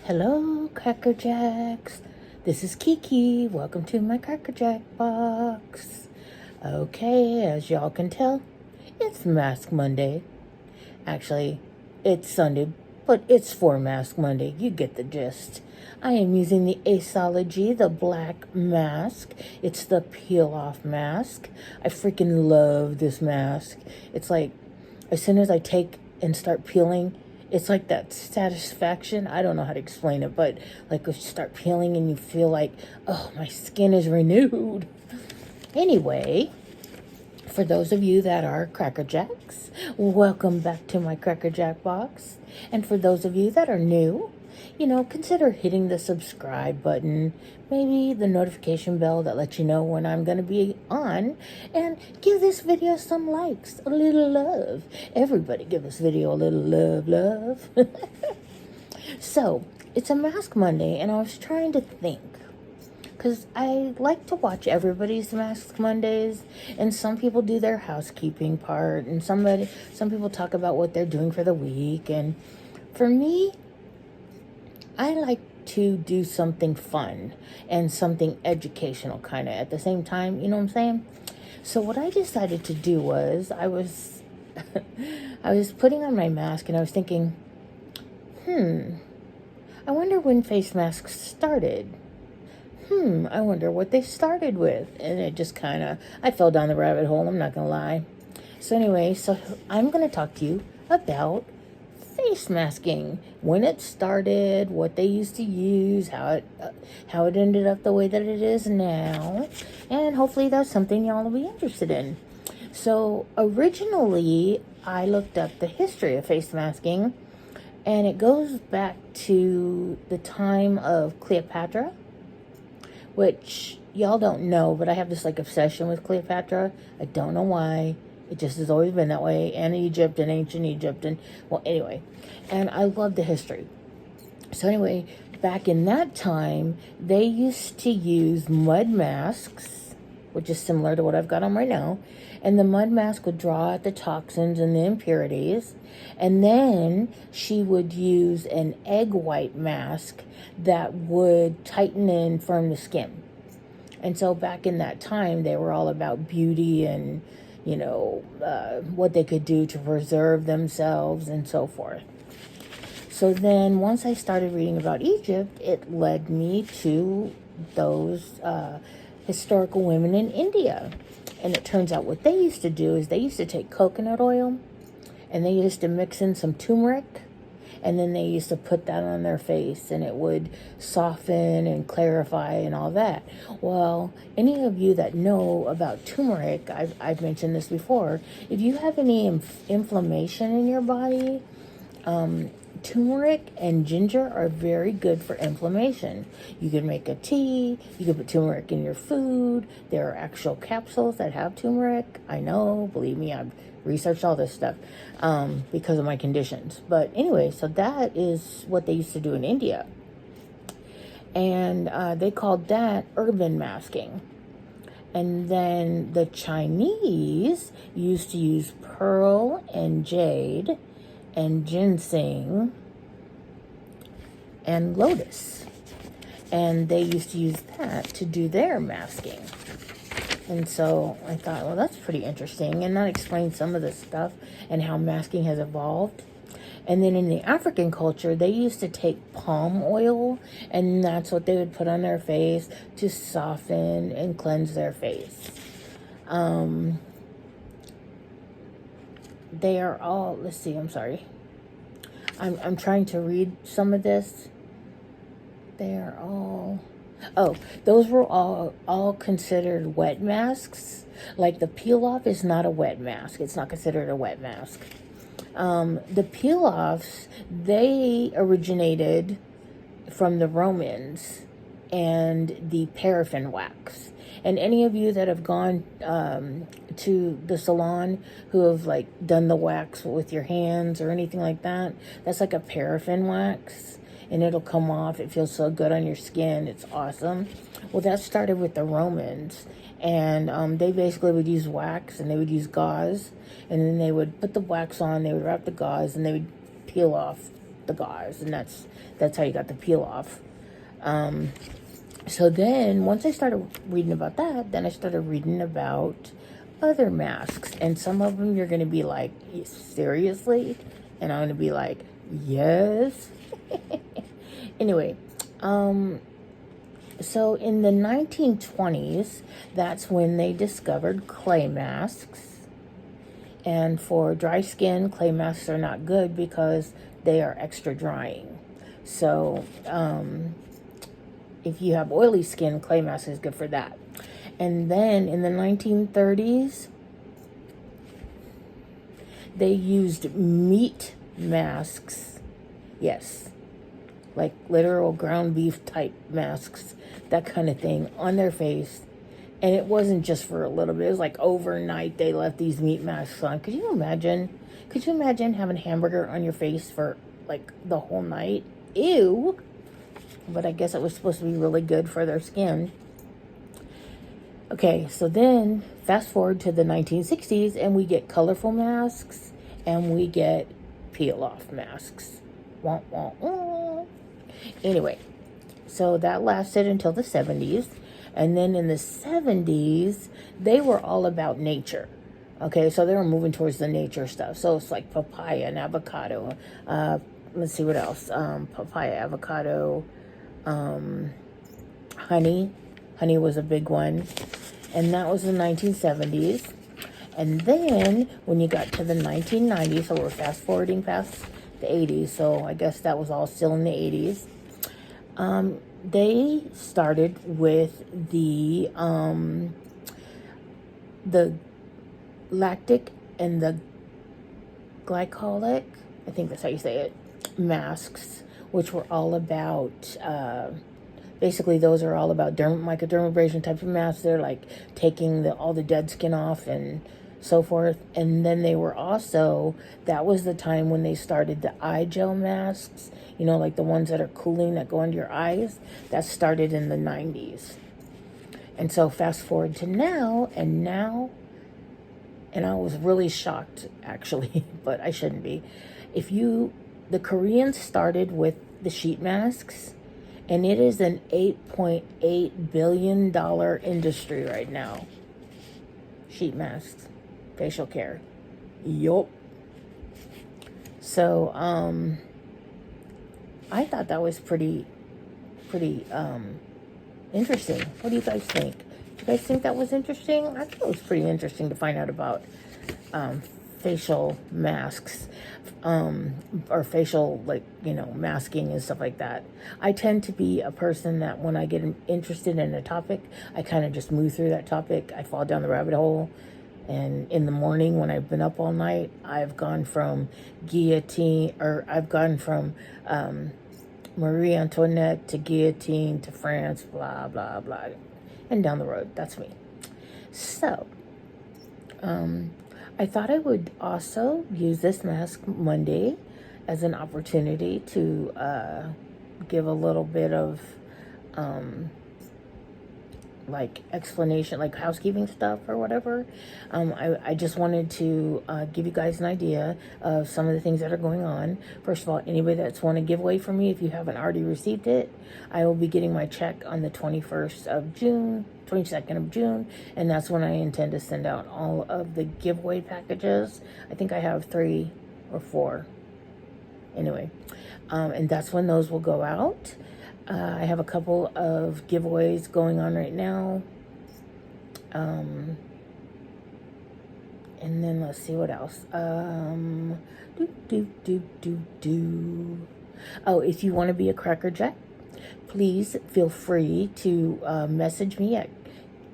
Hello, Crackerjacks. This is Kiki. Welcome to my Crackerjack Box. Okay, as y'all can tell, it's Mask Monday. Actually, it's Sunday, but it's for Mask Monday. You get the gist. I am using the Aceology, the black mask. It's the peel-off mask. I freaking love this mask. It's like, as soon as I take and start peeling, it's like that satisfaction. I don't know how to explain it, but like if you start peeling and you feel like, oh, my skin is renewed. Anyway, for those of you that are Crackerjacks, welcome back to my Crackerjack Box. And for those of you that are new, consider hitting the subscribe button, maybe the notification bell that lets you know when I'm going to be on, and give this video some likes, a little love. Everybody give this video a little love. So, it's a Mask Monday, and I was trying to think, because I like to watch everybody's Mask Mondays, and some people do their housekeeping part, and some people talk about what they're doing for the week, and for me, I like to do something fun and something educational kind of at the same time, you know what I'm saying? So what I decided to do was I was putting on my mask and I was thinking, I wonder when face masks started. I wonder what they started with. And it just I fell down the rabbit hole, I'm not going to lie. So anyway, I'm going to talk to you about face masking, when it started, what they used to use, how it ended up the way that it is now, and hopefully that's something y'all will be interested in. So originally, I looked up the history of face masking, and it goes back to the time of Cleopatra, which y'all don't know, but I have this obsession with Cleopatra. I don't know why. It just has always been that way, and Egypt and ancient Egypt, and anyway, and I love the history. So anyway, back in that time, they used to use mud masks, which is similar to what I've got on right now, and the mud mask would draw out the toxins and the impurities, and then she would use an egg white mask that would tighten and firm the skin. And so back in that time, they were all about beauty and what they could do to preserve themselves and so forth. So then once I started reading about Egypt, it led me to those historical women in India. And it turns out what they used to do is they used to take coconut oil and they used to mix in some turmeric, and then they used to put that on their face, and it would soften and clarify and all that. Well, any of you that know about turmeric, I've mentioned this before, if you have any inflammation in your body, turmeric and ginger are very good for inflammation. You can make a tea, you can put turmeric in your food. There are actual capsules that have turmeric. I know, believe me, I've researched all this stuff because of my conditions. But anyway, so that is what they used to do in India. And they called that urban masking. And then the Chinese used to use pearl and jade and ginseng and lotus. And they used to use that to do their masking. And so I thought, well, that's pretty interesting. And that explains some of this stuff and how masking has evolved. And then in the African culture, they used to take palm oil, and that's what they would put on their face to soften and cleanse their face. They are all, let's see, I'm sorry. I'm trying to read some of this. They are all... Oh, those were all considered wet masks. Like the peel-off is not a wet mask. It's not considered a wet mask. The peel-offs, they originated from the Romans and the paraffin wax. And any of you that have gone to the salon who have done the wax with your hands or anything like that, that's like a paraffin wax. And it'll come off. It feels so good on your skin. It's awesome. Well, that started with the Romans. And they basically would use wax and they would use gauze. And then they would put the wax on. They would wrap the gauze and they would peel off the gauze, and that's how you got the peel off. So then once I started reading about that, then I started reading about other masks, and some of them you're going to be like, seriously? And I'm going to be like, yes. Anyway, so in the 1920s, that's when they discovered clay masks. And for dry skin, clay masks are not good because they are extra drying. So if you have oily skin, clay mask is good for that. And then in the 1930s, they used meat masks. Yes, like literal ground beef type masks, that kind of thing, on their face. And it wasn't just for a little bit. It was like overnight they left these meat masks on. Could you imagine? Could you imagine having hamburger on your face for like the whole night? Ew. But I guess it was supposed to be really good for their skin. Okay, so then fast forward to the 1960s, and we get colorful masks, and we get peel-off masks. Wah, wah, wah. Anyway, so that lasted until the 70s. And then in the 70s, they were all about nature. Okay, so they were moving towards the nature stuff. So it's like papaya and avocado. Let's see what else. Papaya, avocado, honey. Honey was a big one. And that was the 1970s. And then when you got to the 1990s, so we're fast forwarding past the 80s. So I guess that was all still in the 80s. They started with the lactic and the glycolic, I think that's how you say it, masks, which were all about, basically those are all about microdermabrasion type of masks. They're like taking all the dead skin off and so forth. And then they were also, that was the time when they started the eye gel masks, you know, like the ones that are cooling that go under your eyes. That started in the 90s. And so fast forward to now, and I was really shocked actually, but I shouldn't be. The Koreans started with the sheet masks, and it is an $8.8 billion industry right now. Sheet masks, facial care. Yup. So, I thought that was pretty interesting. What do you guys think? Do you guys think that was interesting? I thought it was pretty interesting to find out about facial masks, or facial, like, you know, masking and stuff like that. I tend to be a person that when I get interested in a topic, I kind of just move through that topic. I fall down the rabbit hole. And in the morning when I've been up all night, I've gone from Marie Antoinette to guillotine to France, blah, blah, blah. And down the road. That's me. So, I thought I would also use this Mask Monday as an opportunity to give a little bit of like explanation, like housekeeping stuff or whatever. I just wanted to give you guys an idea of some of the things that are going on. First of all, anybody that's won a giveaway from me, if you haven't already received it, I will be getting my check on the 22nd of June, and that's when I intend to send out all of the giveaway packages. I think I have 3 or 4. Anyway, and that's when those will go out. I have a couple of giveaways going on right now. And then let's see what else. Oh, if you want to be a Crackerjack, please feel free to message me at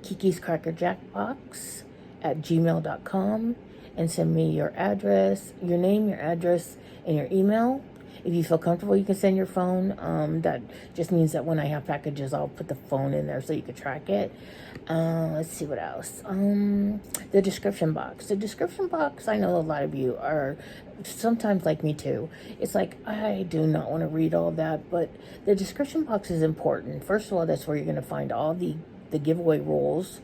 Kiki's Crackerjack Box at gmail.com and send me your address, your name, your address, and your email. If you feel comfortable, you can send your phone. That just means that when I have packages, I'll put the phone in there so you can track it. Let's see what else. The description box. The description box, I know a lot of you are sometimes like me too. It's like, I do not want to read all that, but the description box is important. First of all, that's where you're going to find all the giveaway rules.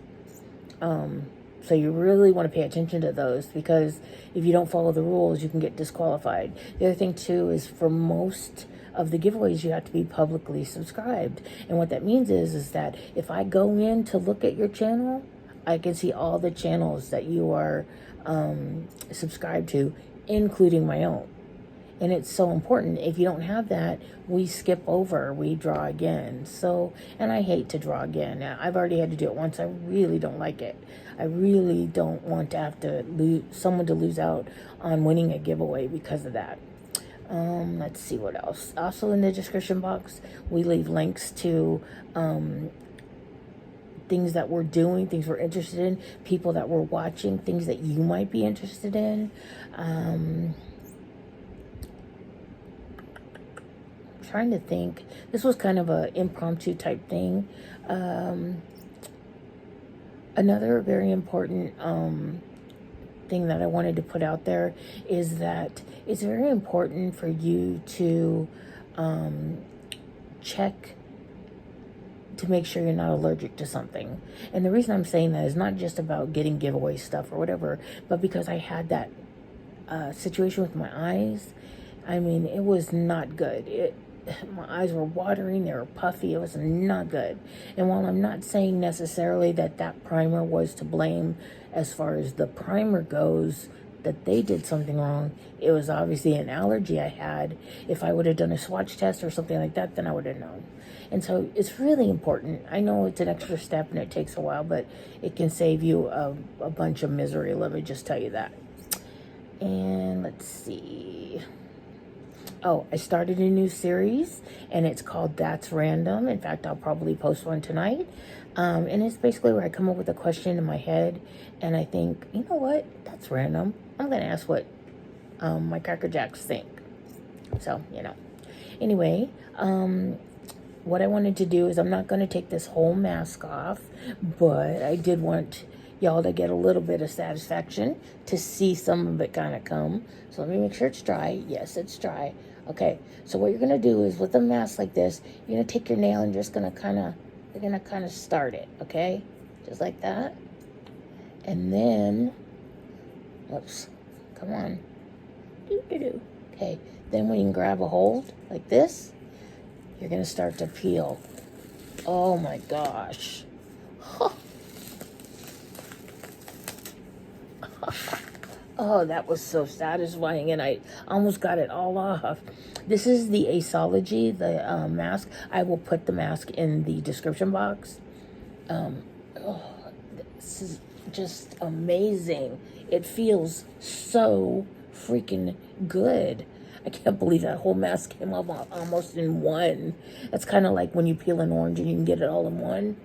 So you really want to pay attention to those, because if you don't follow the rules, you can get disqualified. The other thing too is, for most of the giveaways, you have to be publicly subscribed. And what that means is that if I go in to look at your channel, I can see all the channels that you are subscribed to, including my own. And it's so important. If you don't have that, we skip over, we draw again. So, and I hate to draw again. I've already had to do it once. I really don't like it. I really don't want to have to someone to lose out on winning a giveaway because of that. Let's see what else. Also in the description box, we leave links to things that we're doing, things we're interested in, people that we're watching, things that you might be interested in. Trying to think. This was kind of an impromptu type thing. Another very important thing that I wanted to put out there is that it's very important for you to check to make sure you're not allergic to something. And the reason I'm saying that is not just about getting giveaway stuff or whatever, but because I had that situation with my eyes. I mean, it was not good. My eyes were watering, they were puffy, it was not good. And while I'm not saying necessarily that that primer was to blame as far as the primer goes, that they did something wrong, it was obviously an allergy I had. If I would have done a swatch test or something like that, then I would have known. And so it's really important. I know it's an extra step and it takes a while, but it can save you a bunch of misery, let me just tell you that. And let's see. Oh, I started a new series, and it's called That's Random. In fact, I'll probably post one tonight. And it's basically where I come up with a question in my head, and I think, you know what? That's random. I'm going to ask what my Crackerjacks think. So, you know. Anyway, what I wanted to do is, I'm not going to take this whole mask off, but I did want y'all to get a little bit of satisfaction to see some of it kind of come. So let me make sure it's dry. Yes, it's dry. Okay, so what you're gonna do is, with a mask like this, you're gonna take your nail and just gonna kind of start it, okay? Just like that. And then, oops, come on. Okay, then when you can grab a hold like this, you're gonna start to peel. Oh my gosh. Oh, that was so satisfying, and I almost got it all off. This is the Aceology, the mask. I will put the mask in the description box. This is just amazing. It feels so freaking good. I can't believe that whole mask came off almost in one. That's kind of like when you peel an orange and you can get it all in one.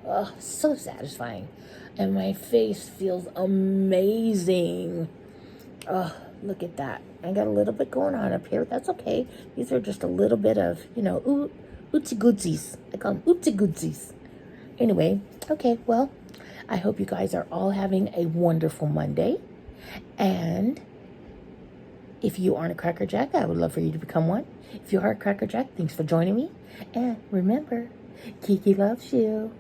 Oh, so satisfying. And my face feels amazing. Oh, look at that. I got a little bit going on up here. That's okay. These are just a little bit of, you know, oopsie gootsies. I call them oopsie gootsies. Anyway, okay, well, I hope you guys are all having a wonderful Monday. And if you aren't a Crackerjack, I would love for you to become one. If you are a Crackerjack, thanks for joining me. And remember, Kiki loves you.